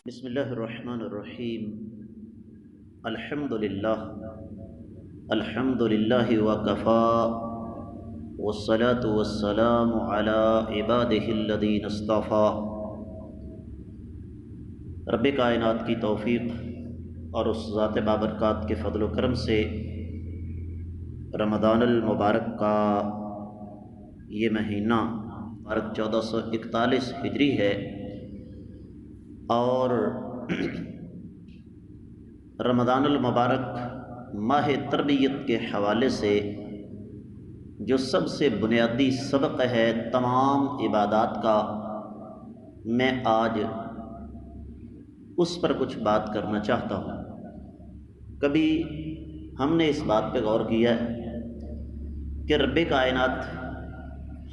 بسم اللہ الرحمن الرحیم۔ الحمد للہ وکفی، والصلاة والسلام علی عبادہ الذین اصطفی۔ رب کائنات کی توفیق اور اس ذات بابرکات کے فضل و کرم سے رمضان المبارک کا یہ مہینہ مبارک 1441 ہجری ہے، اور رمضان المبارک ماہ تربیت کے حوالے سے جو سب سے بنیادی سبق ہے تمام عبادات کا، میں آج اس پر کچھ بات کرنا چاہتا ہوں۔ کبھی ہم نے اس بات پہ غور کیا ہے کہ رب کائنات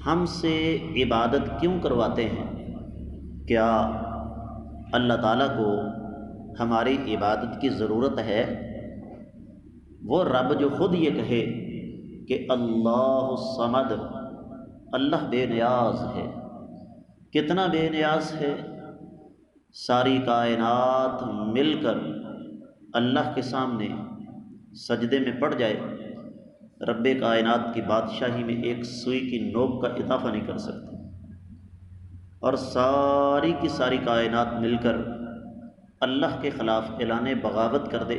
ہم سے عبادت کیوں کرواتے ہیں؟ کیا اللہ تعالیٰ کو ہماری عبادت کی ضرورت ہے؟ وہ رب جو خود یہ کہے کہ اللہ الصمد، اللہ بے نیاز ہے۔ کتنا بے نیاز ہے؟ ساری کائنات مل کر اللہ کے سامنے سجدے میں پڑ جائے، رب کائنات کی بادشاہی میں ایک سوئی کی نوک کا اضافہ نہیں کر سکتے، اور ساری کی ساری کائنات مل کر اللہ کے خلاف اعلان بغاوت کر دے،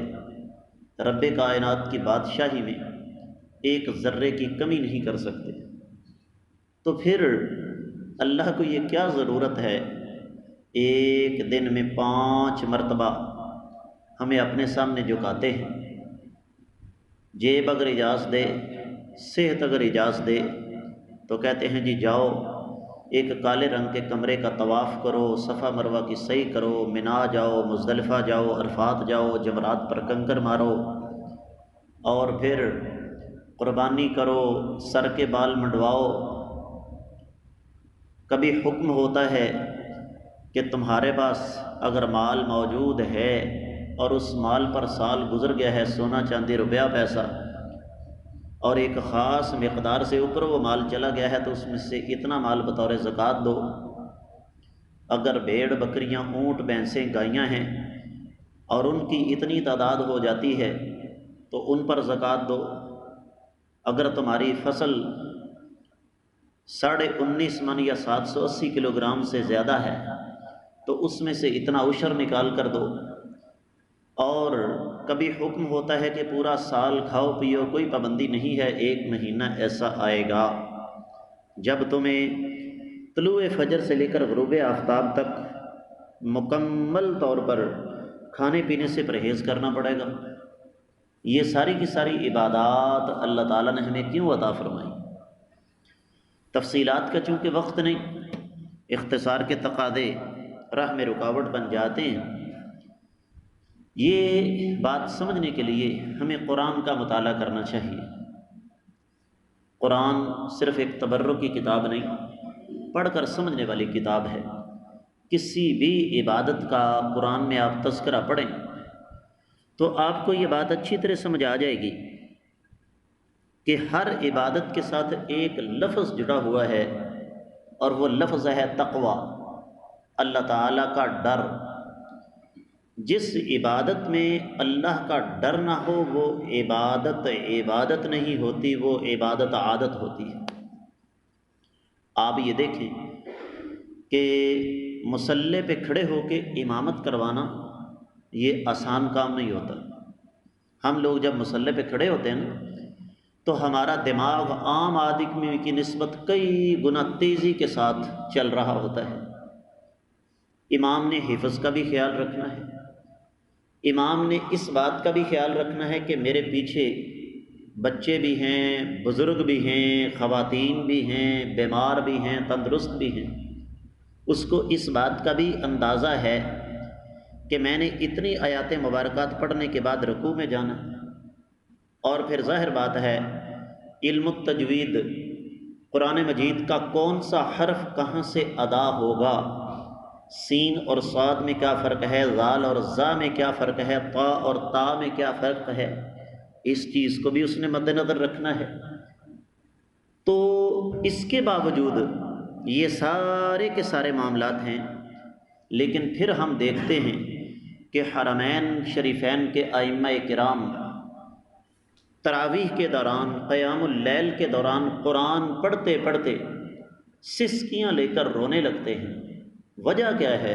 رب کائنات کی بادشاہی میں ایک ذرے کی کمی نہیں کر سکتے، تو پھر اللہ کو یہ کیا ضرورت ہے ایک دن میں 5 مرتبہ ہمیں اپنے سامنے جھکاتے ہیں؟ جیب اگر اجازت دے، صحت اگر اجازت دے تو کہتے ہیں جی جاؤ ایک کالے رنگ کے کمرے کا طواف کرو، صفا مروہ کی سعی کرو، منا جاؤ، مزدلفہ جاؤ، عرفات جاؤ، جمرات پر کنکر مارو، اور پھر قربانی کرو، سر کے بال منڈواؤ۔ کبھی حکم ہوتا ہے کہ تمہارے پاس اگر مال موجود ہے اور اس مال پر سال گزر گیا ہے، سونا چاندی روپیہ پیسہ، اور ایک خاص مقدار سے اوپر وہ مال چلا گیا ہے تو اس میں سے اتنا مال بطور زکوٰۃ دو۔ اگر بھیڑ بکریاں، اونٹ، بھینسیں، گائیاں ہیں اور ان کی اتنی تعداد ہو جاتی ہے تو ان پر زکوٰۃ دو۔ اگر تمہاری فصل 19.5 من یا 780 کلو گرام سے زیادہ ہے تو اس میں سے اتنا عشر نکال کر دو۔ اور کبھی حکم ہوتا ہے کہ پورا سال کھاؤ پیو، کوئی پابندی نہیں ہے، ایک مہینہ ایسا آئے گا جب تمہیں طلوع فجر سے لے کر غروب آفتاب تک مکمل طور پر کھانے پینے سے پرہیز کرنا پڑے گا۔ یہ ساری کی ساری عبادات اللہ تعالیٰ نے ہمیں کیوں عطا فرمائی؟ تفصیلات کا چونکہ وقت نہیں، اختصار کے تقاضے راہ میں رکاوٹ بن جاتے ہیں۔ یہ بات سمجھنے کے لیے ہمیں قرآن کا مطالعہ کرنا چاہیے۔ قرآن صرف ایک تبرک کی کتاب نہیں، پڑھ کر سمجھنے والی کتاب ہے۔ کسی بھی عبادت کا قرآن میں آپ تذکرہ پڑھیں تو آپ کو یہ بات اچھی طرح سمجھ آ جائے گی کہ ہر عبادت کے ساتھ ایک لفظ جڑا ہوا ہے، اور وہ لفظ ہے تقوی، اللہ تعالیٰ کا ڈر۔ جس عبادت میں اللہ کا ڈر نہ ہو وہ عبادت نہیں ہوتی، وہ عبادت عادت ہوتی ہے۔ آپ یہ دیکھیں کہ مصلی پہ کھڑے ہو کے امامت کروانا یہ آسان کام نہیں ہوتا۔ ہم لوگ جب مصلی پہ کھڑے ہوتے ہیں نا تو ہمارا دماغ عام آدمی کی نسبت کئی گنا تیزی کے ساتھ چل رہا ہوتا ہے۔ امام نے حفظ کا بھی خیال رکھنا ہے، امام نے اس بات کا بھی خیال رکھنا ہے کہ میرے پیچھے بچے بھی ہیں، بزرگ بھی ہیں، خواتین بھی ہیں، بیمار بھی ہیں، تندرست بھی ہیں۔ اس کو اس بات کا بھی اندازہ ہے کہ میں نے اتنی آیات مبارکات پڑھنے کے بعد رکوع میں جانا، اور پھر ظاہر بات ہے علم التجوید، قرآن مجید کا کون سا حرف کہاں سے ادا ہوگا، سین اور صاد میں کیا فرق ہے، ذال اور ذا میں کیا فرق ہے، طا اور تا میں کیا فرق ہے، اس چیز کو بھی اس نے مد نظر رکھنا ہے۔ تو اس کے باوجود یہ سارے کے سارے معاملات ہیں لیکن پھر ہم دیکھتے ہیں کہ حرمین شریفین کے ائمہ کرام تراویح کے دوران، قیام اللیل کے دوران قرآن پڑھتے پڑھتے سسکیاں لے کر رونے لگتے ہیں۔ وجہ کیا ہے؟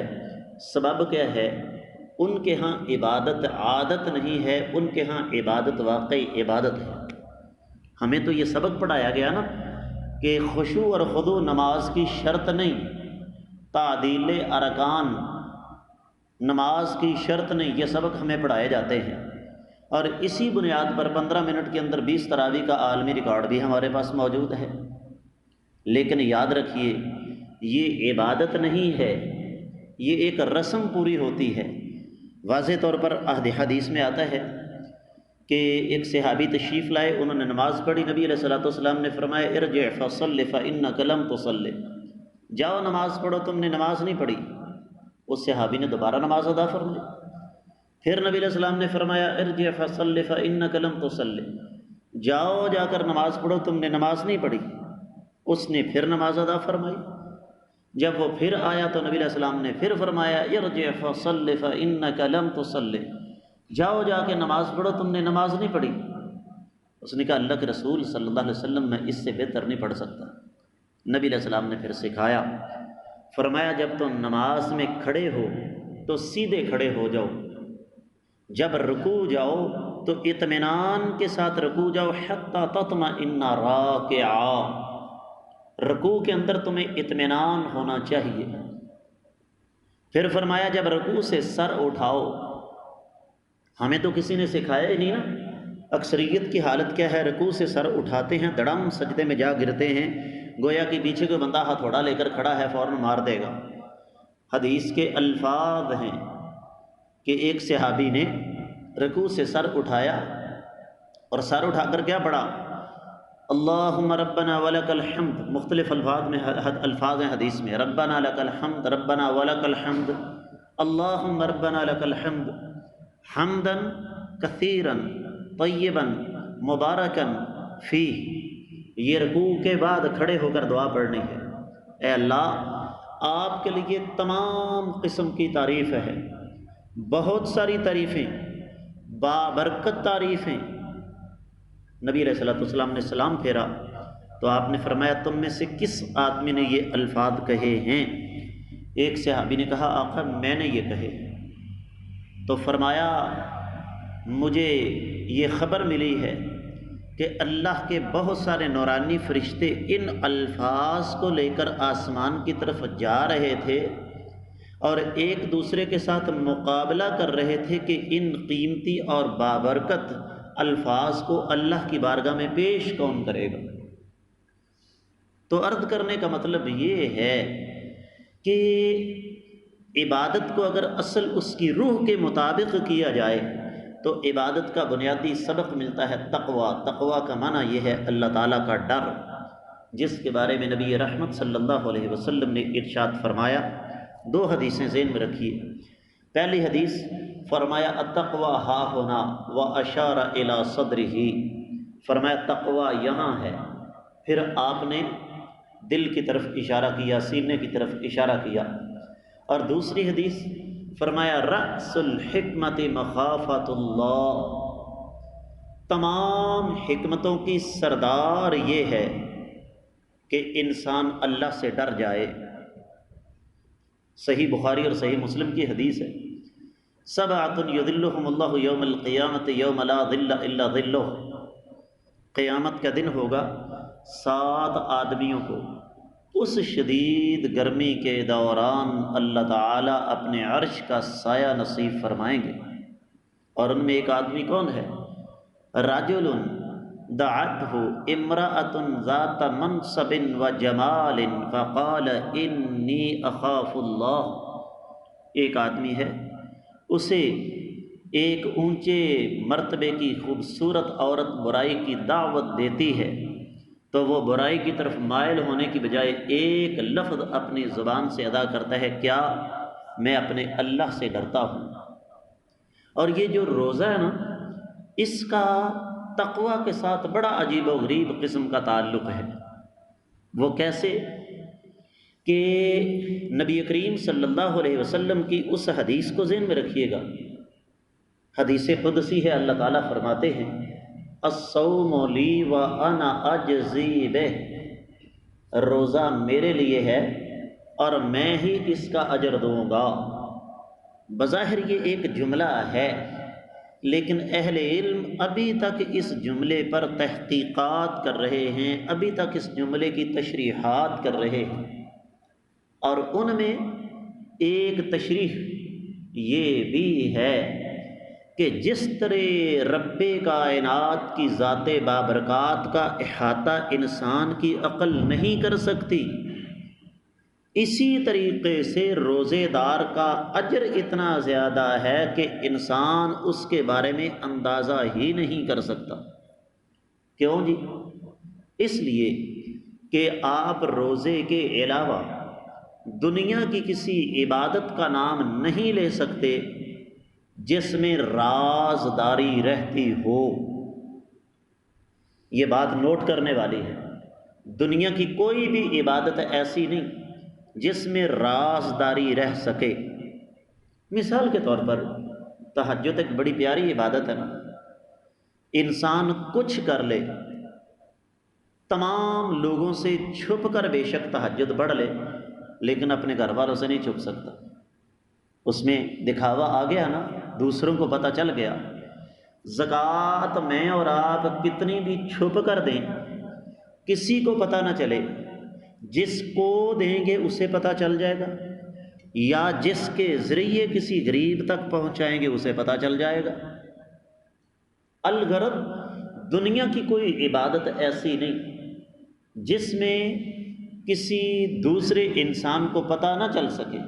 سبب کیا ہے؟ ان کے ہاں عبادت عادت نہیں ہے، ان کے ہاں عبادت واقعی عبادت ہے۔ ہمیں تو یہ سبق پڑھایا گیا نا کہ خشوع اور خضوع نماز کی شرط نہیں، تعدیل ارکان نماز کی شرط نہیں، یہ سبق ہمیں پڑھائے جاتے ہیں۔ اور اسی بنیاد پر 15 منٹ کے اندر 20 تراویح کا عالمی ریکارڈ بھی ہمارے پاس موجود ہے۔ لیکن یاد رکھیے، یہ عبادت نہیں ہے، یہ ایک رسم پوری ہوتی ہے۔ واضح طور پر حدیث میں آتا ہے کہ ایک صحابی تشریف لائے، انہوں نے نماز پڑھی، نبی علیہ الصلوۃ والسلام نے فرمایا ارجع فصل فإنک لم تصل، جاؤ نماز پڑھو، تم نے نماز نہیں پڑھی۔ اس صحابی نے دوبارہ نماز ادا فرمائی۔ پھر نبی علیہ السلام نے فرمایا ارجع فصل فإنک لم تصل، جاؤ جا کر نماز پڑھو، تم نے نماز نہیں پڑھی۔ اس نے پھر نماز ادا فرمائی۔ جب وہ پھر آیا تو نبی علیہ السلام نے پھر فرمایا ارجع فصل فإنک لم تصل، جاؤ جا کے نماز پڑھو، تم نے نماز نہیں پڑھی۔ اس نے کہا اللہ کے رسول صلی اللہ علیہ وسلم میں اس سے بہتر نہیں پڑھ سکتا۔ نبی علیہ السلام نے پھر سکھایا، فرمایا جب تم نماز میں کھڑے ہو تو سیدھے کھڑے ہو جاؤ، جب رکوع جاؤ تو اطمینان کے ساتھ رکوع جاؤ، حتی تطمئن راکعا، رکوع کے اندر تمہیں اطمینان ہونا چاہیے۔ پھر فرمایا جب رکوع سے سر اٹھاؤ، ہمیں تو کسی نے سکھایا ہی نہیں نا، اکثریت کی حالت کیا ہے؟ رکوع سے سر اٹھاتے ہیں، دڑم سجدے میں جا گرتے ہیں، گویا کہ پیچھے کوئی بندہ ہتھوڑا لے کر کھڑا ہے، فوراً مار دے گا۔ حدیث کے الفاظ ہیں کہ ایک صحابی نے رکوع سے سر اٹھایا اور سر اٹھا کر کیا پڑھا؟ اللہم ربنا ولک الحمد، مختلف الفاظ ہیں حدیث میں، ربنا لک الحمد، ربنا ولک الحمد، اللہم ربنا لک الحمد حمدا کثیرا طیبا مبارکا فیہ۔ یہ رکوع کے بعد کھڑے ہو کر دعا پڑھنی ہے۔ اے اللہ، آپ کے لیے تمام قسم کی تعریف ہے، بہت ساری تعریفیں، بابرکت تعریفیں۔ نبی علیہ الصلوۃ والسلام نے سلام پھیرا تو آپ نے فرمایا تم میں سے کس آدمی نے یہ الفاظ کہے ہیں؟ ایک صحابی نے کہا آقا میں نے یہ کہے۔ تو فرمایا مجھے یہ خبر ملی ہے کہ اللہ کے بہت سارے نورانی فرشتے ان الفاظ کو لے کر آسمان کی طرف جا رہے تھے اور ایک دوسرے کے ساتھ مقابلہ کر رہے تھے کہ ان قیمتی اور بابرکت الفاظ کو اللہ کی بارگاہ میں پیش کون کرے گا۔ تو عرض کرنے کا مطلب یہ ہے کہ عبادت کو اگر اصل اس کی روح کے مطابق کیا جائے تو عبادت کا بنیادی سبق ملتا ہے تقویٰ۔ تقویٰ کا معنی یہ ہے اللہ تعالیٰ کا ڈر، جس کے بارے میں نبی رحمت صلی اللہ علیہ وسلم نے ارشاد فرمایا۔ دو حدیثیں ذہن میں رکھیے۔ پہلی حدیث فرمایا التقویٰ ہا ہونا و اشار الی صدرہ، فرمایا تقویٰ یہاں ہے، پھر آپ نے دل کی طرف اشارہ کیا، سینے کی طرف اشارہ کیا۔ اور دوسری حدیث فرمایا رأس الحکمت مخافۃ اللہ، تمام حکمتوں کی سردار یہ ہے کہ انسان اللہ سے ڈر جائے۔ صحیح بخاری اور صحیح مسلم کی حدیث ہے، سبعۃ یظلھم اللہ یوم القیامۃ یوم لا ظل الا ظلہ، قیامت کا دن ہوگا 7 آدمیوں کو اس شدید گرمی کے دوران اللہ تعالیٰ اپنے عرش کا سایہ نصیب فرمائیں گے۔ اور ان میں ایک آدمی کون ہے؟ رجل دعته امرأة ذات منصب وجمال فقال انی اخاف اللہ، ایک آدمی ہے اسے ایک اونچے مرتبے کی خوبصورت عورت برائی کی دعوت دیتی ہے تو وہ برائی کی طرف مائل ہونے کی بجائے ایک لفظ اپنی زبان سے ادا کرتا ہے، کیا؟ میں اپنے اللہ سے ڈرتا ہوں۔ اور یہ جو روزہ ہے نا، اس کا تقویٰ کے ساتھ بڑا عجیب و غریب قسم کا تعلق ہے۔ وہ کیسے کہ نبی کریم صلی اللہ علیہ وسلم کی اس حدیث کو ذہن میں رکھیے گا۔ حدیث قدسی ہے، اللہ تعالیٰ فرماتے ہیں الصوم لی وانا اجزی بہ، روزہ میرے لیے ہے اور میں ہی اس کا اجر دوں گا۔ بظاہر یہ ایک جملہ ہے، لیکن اہل علم ابھی تک اس جملے پر تحقیقات کر رہے ہیں، ابھی تک اس جملے کی تشریحات کر رہے ہیں، اور ان میں ایک تشریح یہ بھی ہے کہ جس طرح رب کائنات کی ذات بابرکات کا احاطہ انسان کی عقل نہیں کر سکتی، اسی طریقے سے روزے دار کا اجر اتنا زیادہ ہے کہ انسان اس کے بارے میں اندازہ ہی نہیں کر سکتا۔ کیوں جی؟ اس لیے کہ آپ روزے کے علاوہ دنیا کی کسی عبادت کا نام نہیں لے سکتے جس میں رازداری رہتی ہو۔ یہ بات نوٹ کرنے والی ہے، دنیا کی کوئی بھی عبادت ایسی نہیں جس میں رازداری رہ سکے۔ مثال کے طور پر تہجد ایک بڑی پیاری عبادت ہے نا، انسان کچھ کر لے، تمام لوگوں سے چھپ کر بے شک تہجد پڑھ لے، لیکن اپنے گھر والوں سے نہیں چھپ سکتا، اس میں دکھاوا آ گیا نا، دوسروں کو پتہ چل گیا۔ زکوٰۃ میں اور آپ کتنی بھی چھپ کر دیں، کسی کو پتہ نہ چلے، جس کو دیں گے اسے پتہ چل جائے گا، یا جس کے ذریعے کسی غریب تک پہنچائیں گے اسے پتہ چل جائے گا۔ الغرض دنیا کی کوئی عبادت ایسی نہیں جس میں کسی دوسرے انسان کو پتہ نہ چل سکے،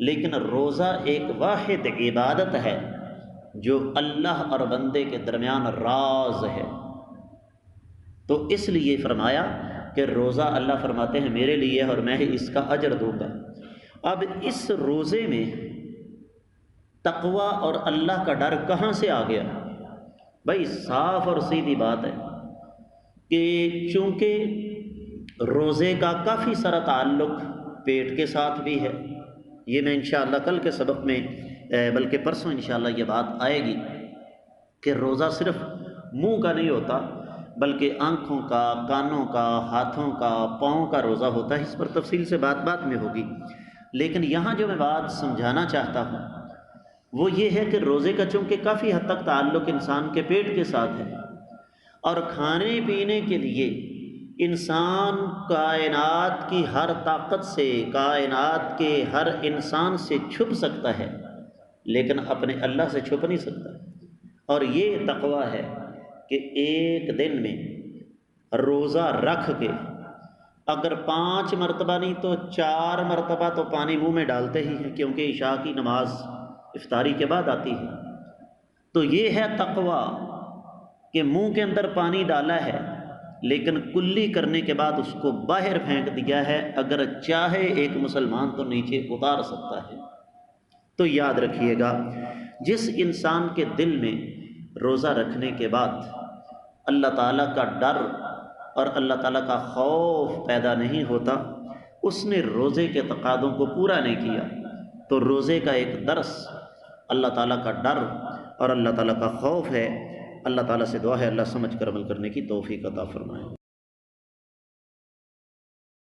لیکن روزہ ایک واحد عبادت ہے جو اللہ اور بندے کے درمیان راز ہے۔ تو اس لیے فرمایا کہ روزہ اللہ فرماتے ہیں میرے لیے اور میں ہی اس کا اجر دوں گا۔ اب اس روزے میں تقوی اور اللہ کا ڈر کہاں سے آ گیا؟ بھائی صاف اور سیدھی بات ہے کہ چونکہ روزے کا کافی سارا تعلق پیٹ کے ساتھ بھی ہے، یہ میں انشاءاللہ کل کے سبق میں بلکہ پرسوں انشاءاللہ یہ بات آئے گی کہ روزہ صرف منہ کا نہیں ہوتا بلکہ آنکھوں کا، کانوں کا، ہاتھوں کا، پاؤں کا روزہ ہوتا ہے۔ اس پر تفصیل سے بات میں ہوگی، لیکن یہاں جو میں بات سمجھانا چاہتا ہوں وہ یہ ہے کہ روزے کا چونکہ کافی حد تک تعلق انسان کے پیٹ کے ساتھ ہے، اور کھانے پینے کے لیے انسان کائنات کی ہر طاقت سے، کائنات کے ہر انسان سے چھپ سکتا ہے، لیکن اپنے اللہ سے چھپ نہیں سکتا۔ اور یہ تقوی ہے کہ ایک دن میں روزہ رکھ کے اگر 5 مرتبہ نہیں تو 4 مرتبہ تو پانی منہ میں ڈالتے ہی ہیں، کیونکہ عشاء کی نماز افطاری کے بعد آتی ہے۔ تو یہ ہے تقوی کہ منہ کے اندر پانی ڈالا ہے لیکن کلی کرنے کے بعد اس کو باہر پھینک دیا ہے، اگر چاہے ایک مسلمان تو نیچے اتار سکتا ہے۔ تو یاد رکھیے گا، جس انسان کے دل میں روزہ رکھنے کے بعد اللہ تعالیٰ کا ڈر اور اللہ تعالیٰ کا خوف پیدا نہیں ہوتا، اس نے روزے کے تقاضوں کو پورا نہیں کیا۔ تو روزے کا ایک درس اللہ تعالیٰ کا ڈر اور اللہ تعالیٰ کا خوف ہے۔ اللہ تعالیٰ سے دعا ہے اللہ سمجھ کر عمل کرنے کی توفیق عطا فرمائے۔